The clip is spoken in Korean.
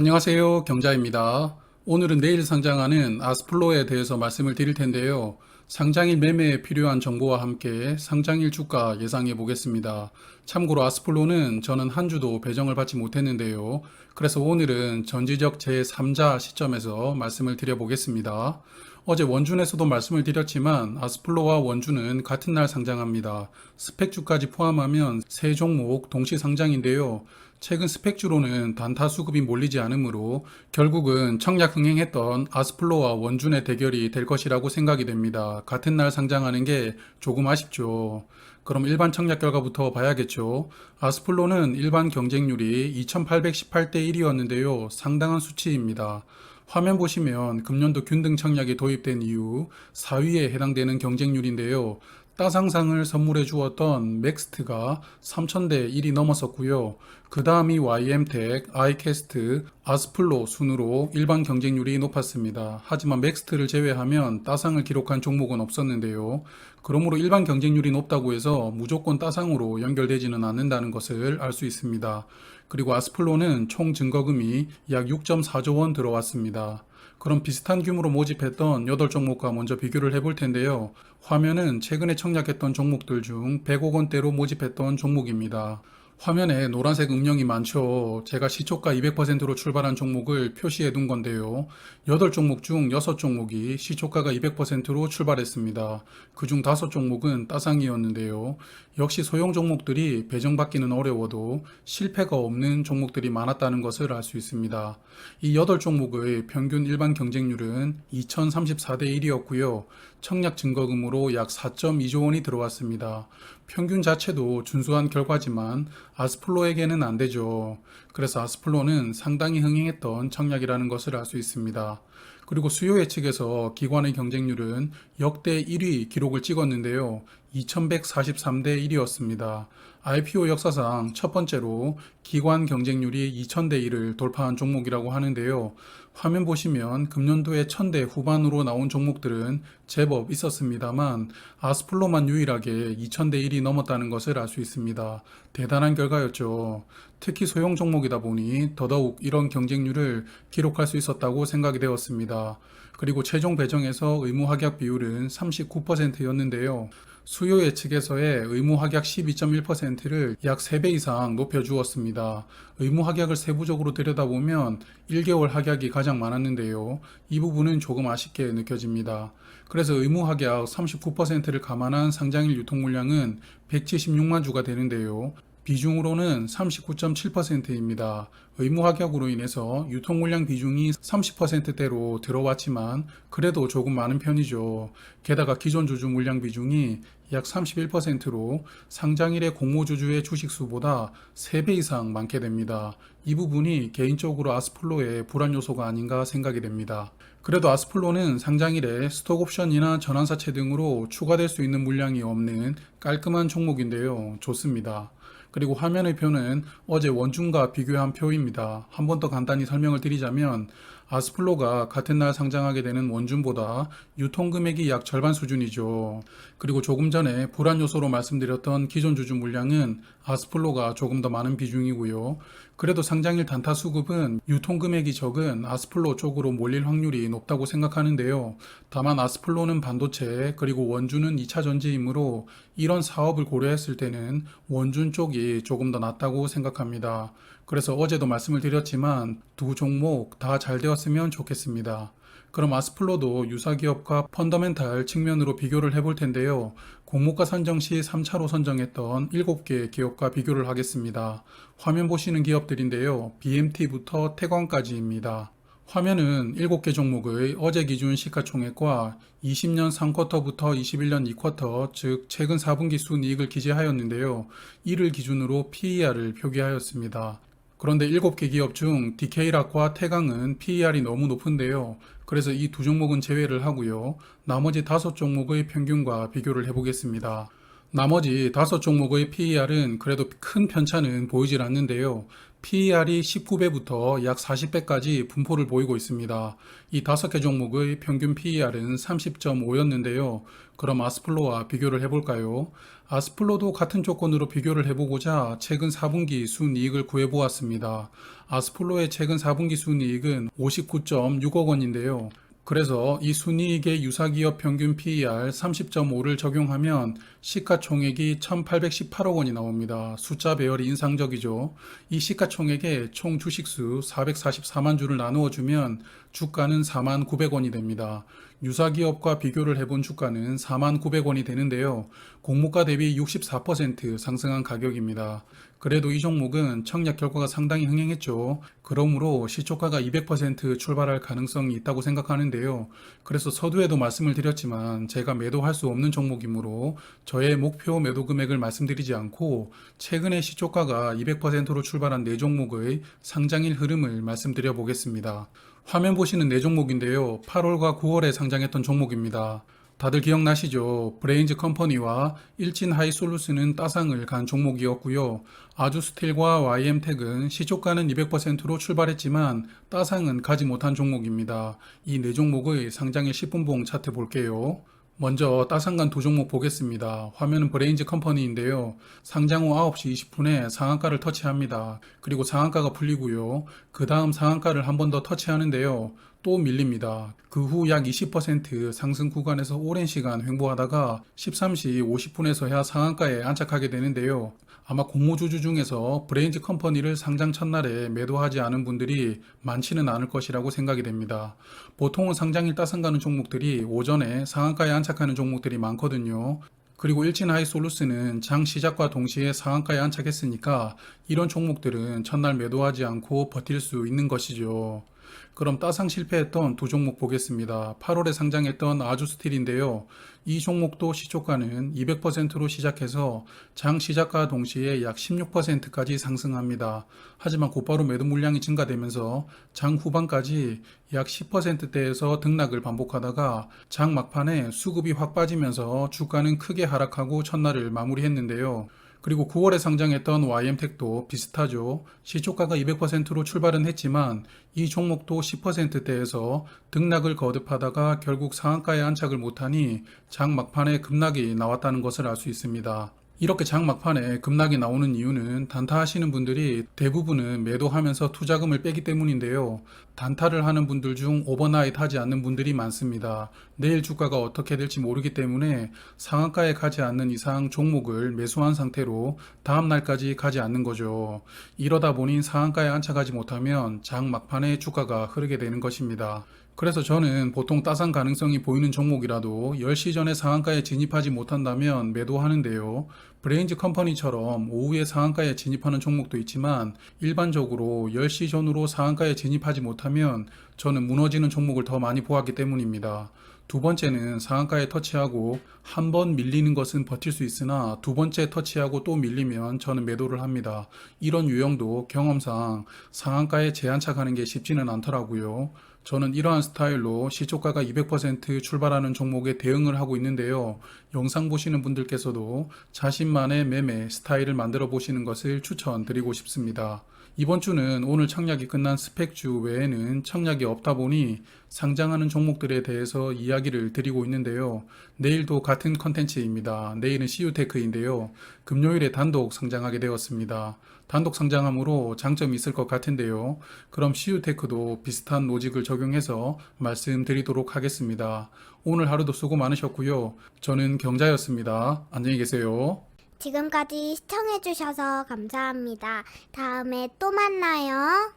안녕하세요. 경자입니다. 오늘은 내일 상장하는 아스플로에 대해서 말씀을 드릴 텐데요. 상장일 매매에 필요한 정보와 함께 상장일 주가 예상해 보겠습니다. 참고로 아스플로는 저는 한 주도 배정을 받지 못했는데요. 그래서 오늘은 전지적 제3자 시점에서 말씀을 드려보겠습니다. 어제 원준에서도 말씀을 드렸지만 아스플로와 원준은 같은 날 상장합니다. 스펙주까지 포함하면 세 종목 동시 상장인데요. 최근 스펙주로는 단타 수급이 몰리지 않으므로 결국은 청약 흥행했던 아스플로와 원준의 대결이 될 것이라고 생각이 됩니다. 같은 날 상장하는 게 조금 아쉽죠. 그럼 일반 청약 결과부터 봐야겠죠. 아스플로는 일반 경쟁률이 2818대 1이었는데요. 상당한 수치입니다. 화면 보시면 금년도 균등 청약이 도입된 이후 4위에 해당되는 경쟁률인데요. 따상상을 선물해 주었던 맥스트가 3000대 1이 넘었었고요. 그 다음이 YM텍, 아이캐스트, 아스플로 순으로 일반 경쟁률이 높았습니다. 하지만 맥스트를 제외하면 따상을 기록한 종목은 없었는데요. 그러므로 일반 경쟁률이 높다고 해서 무조건 따상으로 연결되지는 않는다는 것을 알 수 있습니다. 그리고 아스플로는 총 증거금이 약 6.4조 원 들어왔습니다. 그럼 비슷한 규모로 모집했던 8종목과 먼저 비교를 해볼 텐데요. 화면은 최근에 청약했던 종목들 중 100억 원대로 모집했던 종목입니다. 화면에 노란색 음영이 많죠. 제가 시초가 200%로 출발한 종목을 표시해 둔 건데요. 8종목 중 6종목이 시초가가 200%로 출발했습니다. 그중 5종목은 따상이었는데요. 역시 소형 종목들이 배정받기는 어려워도 실패가 없는 종목들이 많았다는 것을 알 수 있습니다. 이 8종목의 평균 일반 경쟁률은 2034대 1이었고요. 청약 증거금으로 약 4.2조 원이 들어왔습니다. 평균 자체도 준수한 결과지만 아스플로에게는 안 되죠. 그래서 아스플로는 상당히 흥행했던 청약이라는 것을 알 수 있습니다. 그리고 수요 예측에서 기관의 경쟁률은 역대 1위 기록을 찍었는데요. 2143대 1이었습니다. IPO 역사상 첫 번째로 기관 경쟁률이 2000대 1을 돌파한 종목이라고 하는데요. 화면 보시면 금년도에 1000대 후반으로 나온 종목들은 제법 있었습니다만 아스플로만 유일하게 2000대 1이 넘었다는 것을 알 수 있습니다. 대단한 결과였죠. 특히 소형 종목이다 보니 더더욱 이런 경쟁률을 기록할 수 있었다고 생각이 되었습니다. 그리고 최종 배정에서 의무 합격 비율은 39%였는데요. 수요 예측에서의 의무 합격 12.1%를 약 3배 이상 높여주었습니다. 의무 합격을 세부적으로 들여다보면 1개월 합격이 가장 많았는데요. 이 부분은 조금 아쉽게 느껴집니다. 그래서 의무 합격 39%를 감안한 상장일 유통 물량은 176만 주가 되는데요. 비중으로는 39.7%입니다. 의무 합격으로 인해서 유통 물량 비중이 30%대로 들어왔지만 그래도 조금 많은 편이죠. 게다가 기존 주주 물량 비중이 약 31%로 상장일의 공모주주의 주식수보다 3배 이상 많게 됩니다. 이 부분이 개인적으로 아스플로의 불안 요소가 아닌가 생각이 됩니다. 그래도 아스플로는 상장일에 스톡옵션이나 전환사채 등으로 추가될 수 있는 물량이 없는 깔끔한 종목인데요. 좋습니다. 그리고 화면의 표는 어제 원준과 비교한 표입니다. 한 번 더 간단히 설명을 드리자면 아스플로가 같은 날 상장하게 되는 원준보다 유통금액이 약 절반 수준이죠. 그리고 조금 전에 불안 요소로 말씀드렸던 기존 주주 물량은 아스플로가 조금 더 많은 비중이고요. 그래도 상장일 단타 수급은 유통금액이 적은 아스플로 쪽으로 몰릴 확률이 높다고 생각하는데요. 다만 아스플로는 반도체 그리고 원준은 2차 전지이므로 이런 사업을 고려했을 때는 원준 쪽이 조금 더 낫다고 생각합니다. 그래서 어제도 말씀을 드렸지만 두 종목 다 잘 되었으면 좋겠습니다. 그럼 아스플로도 유사기업과 펀더멘탈 측면으로 비교를 해볼 텐데요. 공모가 선정 시 3차로 선정했던 7개 기업과 비교를 하겠습니다. 화면 보시는 기업들인데요. BMT부터 태광까지입니다. 화면은 7개 종목의 어제 기준 시가총액과 20년 3쿼터부터 21년 2쿼터, 즉 최근 4분기 순이익을 기재하였는데요. 이를 기준으로 PER을 표기하였습니다. 그런데 7개 기업 중 DK락과 태강은 PER이 너무 높은데요. 그래서 이 두 종목은 제외를 하고요. 나머지 5종목의 평균과 비교를 해보겠습니다. 나머지 5종목의 PER은 그래도 큰 편차는 보이질 않는데요. PER이 19배부터 약 40배까지 분포를 보이고 있습니다. 이 5개 종목의 평균 PER은 30.5였는데요. 그럼 아스플로와 비교를 해볼까요? 아스플로도 같은 조건으로 비교를 해보고자 최근 4분기 순이익을 구해보았습니다. 아스플로의 최근 4분기 순이익은 59.6억 원인데요. 그래서 이 순이익의 유사기업 평균 PER 30.5를 적용하면 시가총액이 1,818억 원이 나옵니다. 숫자 배열이 인상적이죠. 이 시가총액에 총 주식수 444만 주를 나누어 주면 주가는 4만 900원이 됩니다. 유사기업과 비교를 해본 주가는 4만 900원이 되는데요. 공모가 대비 64% 상승한 가격입니다. 그래도 이 종목은 청약 결과가 상당히 흥행했죠. 그러므로 시초가가 200% 출발할 가능성이 있다고 생각하는데요. 그래서 서두에도 말씀을 드렸지만 제가 매도할 수 없는 종목이므로 저의 목표 매도 금액을 말씀드리지 않고 최근에 시초가가 200%로 출발한 4종목의 상장일 흐름을 말씀드려 보겠습니다. 화면 보시는 4종목인데요. 8월과 9월에 상장했던 종목입니다. 다들 기억나시죠? 브레인즈 컴퍼니와 일진 하이솔루스는 따상을 간 종목이었고요. 아주스틸과 YM텍은 시초가는 200%로 출발했지만 따상은 가지 못한 종목입니다. 이 4종목의 상장일 10분봉 차트 볼게요. 먼저 따상간 2종목 보겠습니다. 화면은 브레인즈 컴퍼니인데요. 상장 후 9시 20분에 상한가를 터치합니다. 그리고 상한가가 풀리고요. 그 다음 상한가를 한 번 더 터치하는데요. 또 밀립니다. 그 후 약 20% 상승 구간에서 오랜 시간 횡보하다가 13시 50분에서야 상한가에 안착하게 되는데요. 아마 공모주주 중에서 브레인즈 컴퍼니를 상장 첫날에 매도하지 않은 분들이 많지는 않을 것이라고 생각이 됩니다. 보통은 상장일 따상가는 종목들이 오전에 상한가에 안착하는 종목들이 많거든요. 그리고 일진하이솔루스는 장 시작과 동시에 상한가에 안착했으니까 이런 종목들은 첫날 매도하지 않고 버틸 수 있는 것이죠. 그럼 따상 실패했던 2종목 보겠습니다. 8월에 상장했던 아주스틸인데요. 이 종목도 시초가는 200%로 시작해서 장 시작과 동시에 약 16%까지 상승합니다. 하지만 곧바로 매도 물량이 증가되면서 장 후반까지 약 10%대에서 등락을 반복하다가 장 막판에 수급이 확 빠지면서 주가는 크게 하락하고 첫날을 마무리했는데요. 그리고 9월에 상장했던 YM텍도 비슷하죠. 시초가가 200%로 출발은 했지만 이 종목도 10%대에서 등락을 거듭하다가 결국 상한가에 안착을 못하니 장 막판에 급락이 나왔다는 것을 알 수 있습니다. 이렇게 장 막판에 급락이 나오는 이유는 단타 하시는 분들이 대부분은 매도하면서 투자금을 빼기 때문인데요. 단타를 하는 분들 중 오버나잇 하지 않는 분들이 많습니다. 내일 주가가 어떻게 될지 모르기 때문에 상한가에 가지 않는 이상 종목을 매수한 상태로 다음 날까지 가지 않는 거죠. 이러다 보니 상한가에 안착하지 못하면 장 막판에 주가가 흐르게 되는 것입니다. 그래서 저는 보통 따상 가능성이 보이는 종목이라도 10시 전에 상한가에 진입하지 못한다면 매도하는데요. 브레인즈 컴퍼니처럼 오후에 상한가에 진입하는 종목도 있지만 일반적으로 10시 전후로 상한가에 진입하지 못하면 저는 무너지는 종목을 더 많이 보았기 때문입니다. 두 번째는 상한가에 터치하고 한 번 밀리는 것은 버틸 수 있으나 두 번째 터치하고 또 밀리면 저는 매도를 합니다. 이런 유형도 경험상 상한가에 재안착하는 게 쉽지는 않더라고요. 저는 이러한 스타일로 시초가가 200% 출발하는 종목에 대응을 하고 있는데요. 영상 보시는 분들께서도 자신만의 매매 스타일을 만들어 보시는 것을 추천드리고 싶습니다. 이번 주는 오늘 청약이 끝난 스펙주 외에는 청약이 없다 보니 상장하는 종목들에 대해서 이야기를 드리고 있는데요. 내일도 같은 컨텐츠입니다. 내일은 CU테크인데요. 금요일에 단독 상장하게 되었습니다. 단독 상장함으로 장점이 있을 것 같은데요. 그럼 CU테크도 비슷한 로직을 적용해서 말씀드리도록 하겠습니다. 오늘 하루도 수고 많으셨고요. 저는 경자였습니다. 안녕히 계세요. 지금까지 시청해주셔서 감사합니다. 다음에 또 만나요.